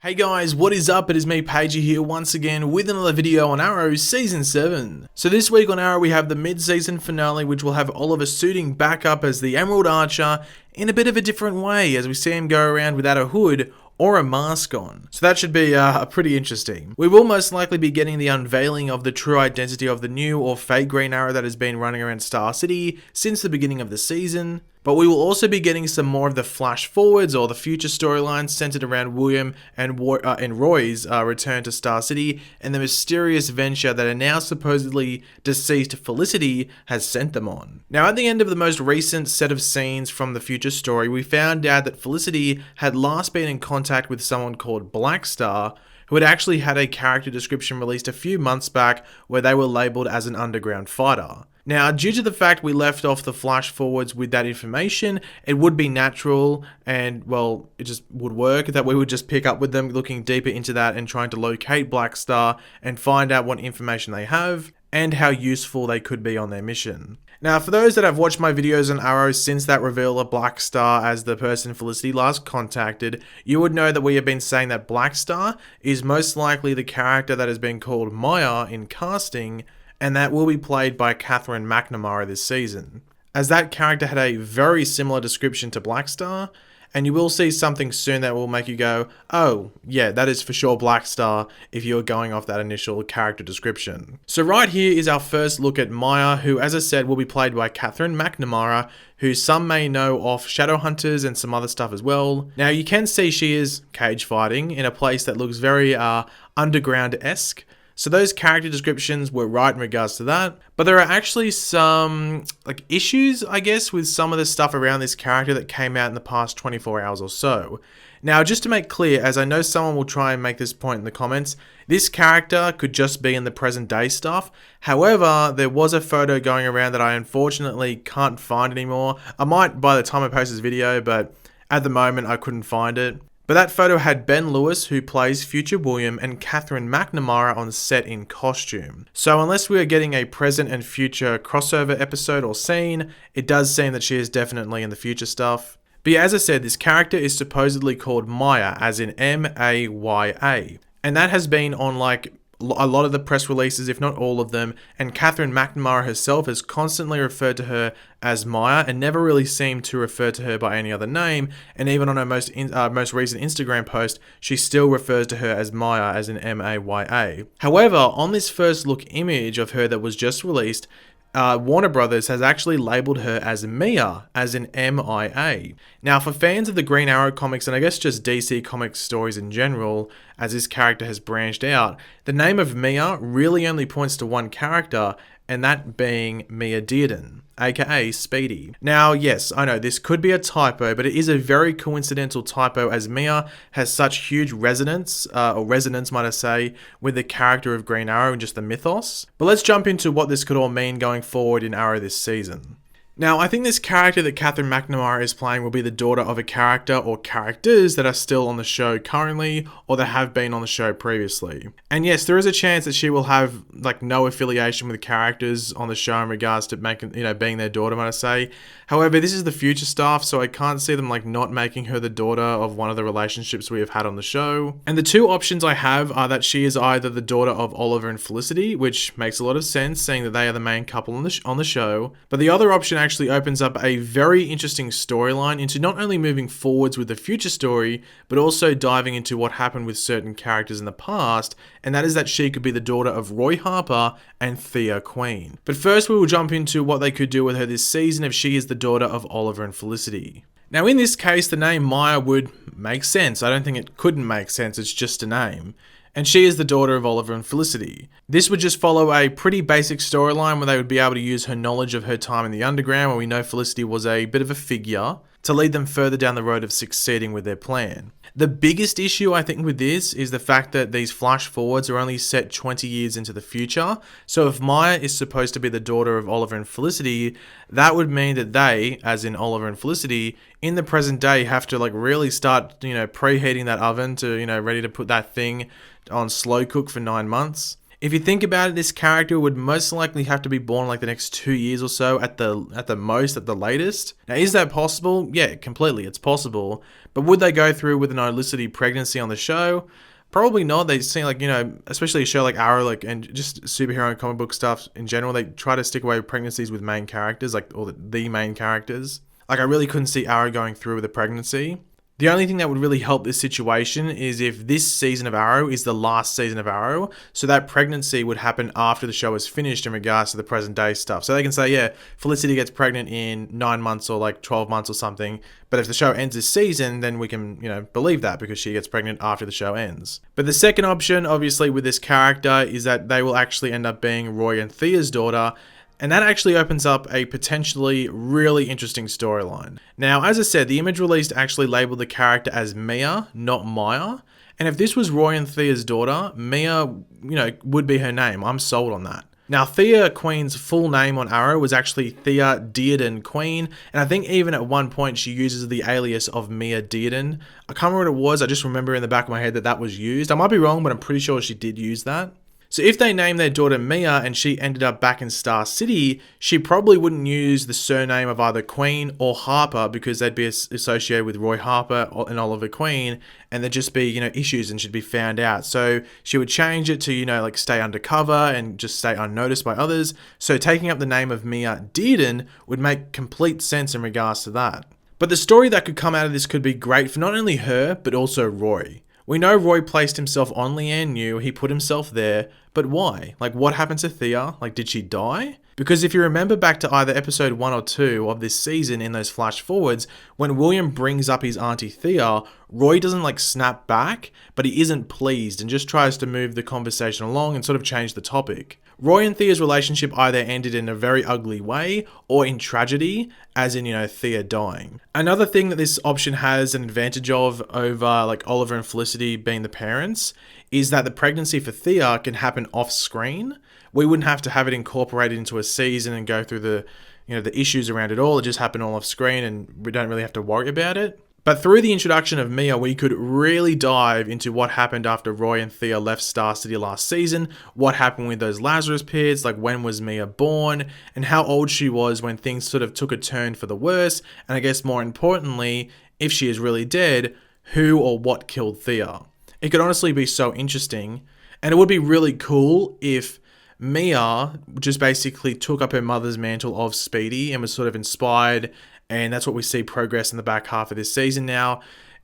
Hey guys, what is up? It is me, Pagey, here once again with another video on Arrow Season 7. So this week on Arrow we have the mid-season finale, which will have Oliver suiting back up as the Emerald Archer in a bit of a different way as we see him go around without a hood or a mask on. So that should be pretty interesting. We will most likely be getting the unveiling of the true identity of the new or fake Green Arrow that has been running around Star City since the beginning of the season. But we will also be getting some more of the flash forwards or the future storylines centered around William and Roy's return to Star City and the mysterious venture that a now supposedly deceased Felicity has sent them on. Now, at the end of the most recent set of scenes from the future story, we found out that Felicity had last been in contact with someone called Blackstar, who had actually had a character description released a few months back where they were labeled as an underground fighter. Now, due to the fact we left off the flash forwards with that information, it would be natural and, well, it just would work that we would just pick up with them looking deeper into that and trying to locate Blackstar and find out what information they have and how useful they could be on their mission. Now, for those that have watched my videos on Arrow since that reveal of Blackstar as the person Felicity last contacted, you would know that we have been saying that Blackstar is most likely the character that has been called Maya in casting, and that will be played by Catherine McNamara this season, as that character had a very similar description to Blackstar, and you will see something soon that will make you go, oh, yeah, that is for sure Blackstar if you are going off that initial character description. So right here is our first look at Maya, who, as I said, will be played by Catherine McNamara, who some may know off Shadowhunters and some other stuff as well. Now, you can see she is cage fighting in a place that looks very underground-esque. So those character descriptions were right in regards to that. But there are actually some issues, I guess, with some of the stuff around this character that came out in the past 24 hours or so. Now, just to make clear, as I know someone will try and make this point in the comments, this character could just be in the present day stuff. However, there was a photo going around that I unfortunately can't find anymore. I might by the time I post this video, but at the moment I couldn't find it. But that photo had Ben Lewis, who plays future William, and Catherine McNamara on set in costume. So unless we are getting a present and future crossover episode or scene, it does seem that she is definitely in the future stuff. But yeah, as I said, this character is supposedly called Maya, as in M-A-Y-A. And that has been on a lot of the press releases, if not all of them, and Catherine McNamara herself has constantly referred to her as Maya and never really seemed to refer to her by any other name, and even on her most recent Instagram post, she still refers to her as Maya, as in M-A-Y-A. However, on this first look image of her that was just released, Warner Brothers has actually labelled her as Mia, as in M-I-A. Now, for fans of the Green Arrow comics, and I guess just DC Comics stories in general, as this character has branched out, the name of Mia really only points to one character, and that being Mia Dearden, aka Speedy. Now, yes, I know this could be a typo, but it is a very coincidental typo as Mia has such huge resonance, or resonance might I say, with the character of Green Arrow and just the mythos. But let's jump into what this could all mean going forward in Arrow this season. Now, I think this character that Catherine McNamara is playing will be the daughter of a character or characters that are still on the show currently or that have been on the show previously. And yes, there is a chance that she will have no affiliation with characters on the show in regards to being their daughter, might I say. However, this is the future stuff, so I can't see them not making her the daughter of one of the relationships we have had on the show. And the two options I have are that she is either the daughter of Oliver and Felicity, which makes a lot of sense, seeing that they are the main couple on the show. But the other option actually opens up a very interesting storyline into not only moving forwards with the future story, but also diving into what happened with certain characters in the past, and that is that she could be the daughter of Roy Harper and Thea Queen. But first we will jump into what they could do with her this season if she is the daughter of Oliver and Felicity. Now, in this case, the name Maya would make sense. I don't think it couldn't make sense, it's just a name. And she is the daughter of Oliver and Felicity. This would just follow a pretty basic storyline where they would be able to use her knowledge of her time in the underground, where we know Felicity was a bit of a figure, to lead them further down the road of succeeding with their plan. The biggest issue I think with this is the fact that these flash forwards are only set 20 years into the future. So if Maya is supposed to be the daughter of Oliver and Felicity, that would mean that they, as in Oliver and Felicity, in the present day have to really start, preheating that oven to, ready to put that thing on slow cook for 9 months. If you think about it, this character would most likely have to be born like the next 2 years or so at the most, at the latest. Now, is that possible? Yeah, completely, it's possible. But would they go through with an illicit pregnancy on the show? Probably not. They seem like, especially a show like Arrow, like, and just superhero and comic book stuff in general, they try to stick away with pregnancies with main characters, like, or the main characters. Like, I really couldn't see Arrow going through with a pregnancy. The only thing that would really help this situation is if this season of Arrow is the last season of Arrow, so that pregnancy would happen after the show is finished in regards to the present day stuff. So they can say, yeah, Felicity gets pregnant in 9 months or like 12 months or something, but if the show ends this season, then we can, believe that because she gets pregnant after the show ends. But the second option, obviously, with this character is that they will actually end up being Roy and Thea's daughter, and that actually opens up a potentially really interesting storyline. Now, as I said, the image released actually labeled the character as Mia, not Maya. And if this was Roy and Thea's daughter, Mia, would be her name. I'm sold on that. Now, Thea Queen's full name on Arrow was actually Thea Dearden Queen, and I think even at one point she uses the alias of Mia Dearden. I can't remember what it was, I just remember in the back of my head that was used. I might be wrong, but I'm pretty sure she did use that. So if they named their daughter Mia and she ended up back in Star City, she probably wouldn't use the surname of either Queen or Harper because they'd be associated with Roy Harper and Oliver Queen, and there'd just be, issues and she'd be found out. So she would change it to, like stay undercover and just stay unnoticed by others. So taking up the name of Mia Dearden would make complete sense in regards to that. But the story that could come out of this could be great for not only her, but also Roy. We know Roy placed himself on Leanne New, he put himself there, but why? Like, what happened to Thea? Like, did she die? Because if you remember back to either episode 1 or 2 of this season in those flash forwards, when William brings up his auntie Thea, Roy doesn't snap back, but he isn't pleased and just tries to move the conversation along and sort of change the topic. Roy and Thea's relationship either ended in a very ugly way or in tragedy, as in, Thea dying. Another thing that this option has an advantage of over Oliver and Felicity being the parents is that the pregnancy for Thea can happen off screen. We wouldn't have to have it incorporated into a season and go through the issues around it all. It just happened all off screen and we don't really have to worry about it. But through the introduction of Mia, we could really dive into what happened after Roy and Thea left Star City last season, what happened with those Lazarus pits, when was Mia born, and how old she was when things sort of took a turn for the worse, and I guess more importantly, if she is really dead, who or what killed Thea. It could honestly be so interesting, and it would be really cool if Mia just basically took up her mother's mantle of Speedy and was sort of inspired, and that's what we see progress in the back half of this season now.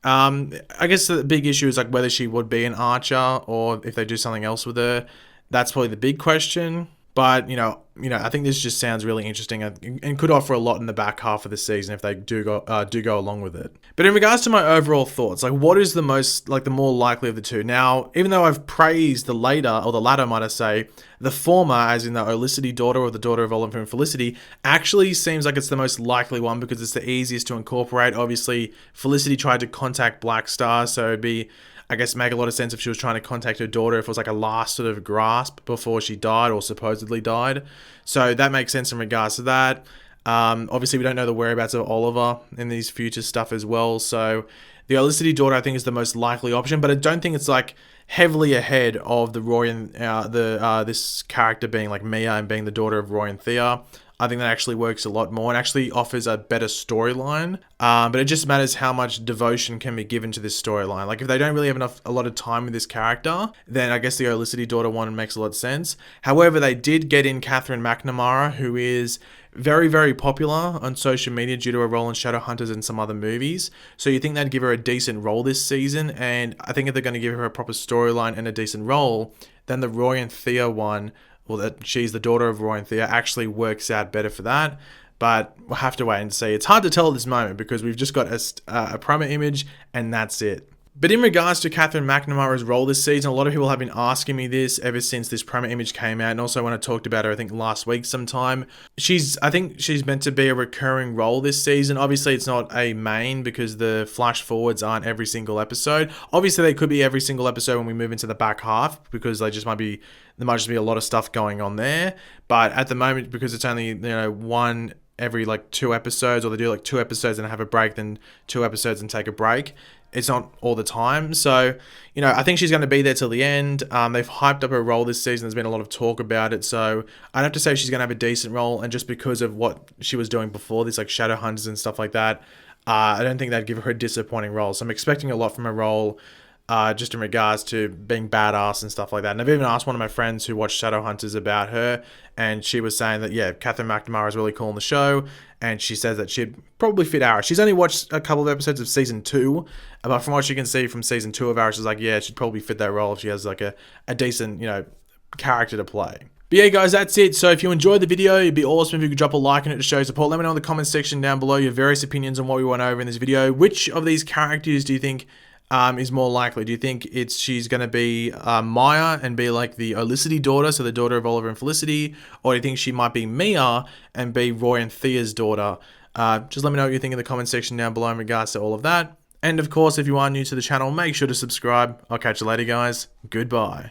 I guess the big issue is whether she would be an Archer or if they do something else with her. That's probably the big question. But, I think this just sounds really interesting and could offer a lot in the back half of the season if they do go along with it. But in regards to my overall thoughts, what is the most, the more likely of the two? Now, even though I've praised the latter, might I say, the former, as in the Olicity daughter or the daughter of Oliver and Felicity, actually seems like it's the most likely one because it's the easiest to incorporate. Obviously, Felicity tried to contact Black Star, so it'd be, I guess, make a lot of sense if she was trying to contact her daughter, if it was a last sort of grasp before she died or supposedly died. So that makes sense in regards to that. Obviously, we don't know the whereabouts of Oliver in these future stuff as well. So the Olicity daughter, I think, is the most likely option, but I don't think it's heavily ahead of the Roy and this character being Mia and being the daughter of Roy and Thea. I think that actually works a lot more and actually offers a better storyline. But it just matters how much devotion can be given to this storyline. If they don't really have a lot of time with this character, then I guess the Olicity daughter one makes a lot of sense. However, they did get in Catherine McNamara, who is very, very popular on social media due to her role in Shadowhunters and some other movies. So you think they'd give her a decent role this season, and I think if they're going to give her a proper storyline and a decent role, then the Roy and Thea one, that she's the daughter of Roy and Thea, actually works out better for that. But we'll have to wait and see. It's hard to tell at this moment because we've just got a promo image and that's it. But in regards to Catherine McNamara's role this season, a lot of people have been asking me this ever since this promo image came out, and also when I talked about her, I think last week sometime. I think she's meant to be a recurring role this season. Obviously, it's not a main because the flash forwards aren't every single episode. Obviously, they could be every single episode when we move into the back half because there might just be a lot of stuff going on there. But at the moment, because it's only one every like 2 episodes, or they do like 2 episodes and have a break, then 2 episodes and take a break. It's not all the time. So, you know, I think she's going to be there till the end. They've hyped up her role this season. There's been a lot of talk about it. So I'd have to say she's going to have a decent role. And just because of what she was doing before this, like Shadowhunters and stuff like that, I don't think they'd give her a disappointing role. So I'm expecting a lot from her role, just in regards to being badass and stuff like that. And I've even asked one of my friends who watched Shadowhunters about her, and she was saying that, yeah, Catherine McNamara is really cool in the show, and she says that she'd probably fit Arrow. She's only watched a couple of episodes of season 2, but from what you can see from season 2 of Arrow, she's like, yeah, she'd probably fit that role if she has like a decent, you know, character to play. But yeah, guys, that's it. So if you enjoyed the video, it'd be awesome if you could drop a like on it to show support. Let me know in the comment section down below your various opinions on what we went over in this video. Which of these characters do you think is more likely? Do you think she's going to be Maya and be like the Olicity daughter, so the daughter of Oliver and Felicity? Or do you think she might be Mia and be Roy and Thea's daughter? Just let me know what you think in the comment section down below in regards to all of that. And of course, if you are new to the channel, make sure to subscribe. I'll catch you later, guys. Goodbye.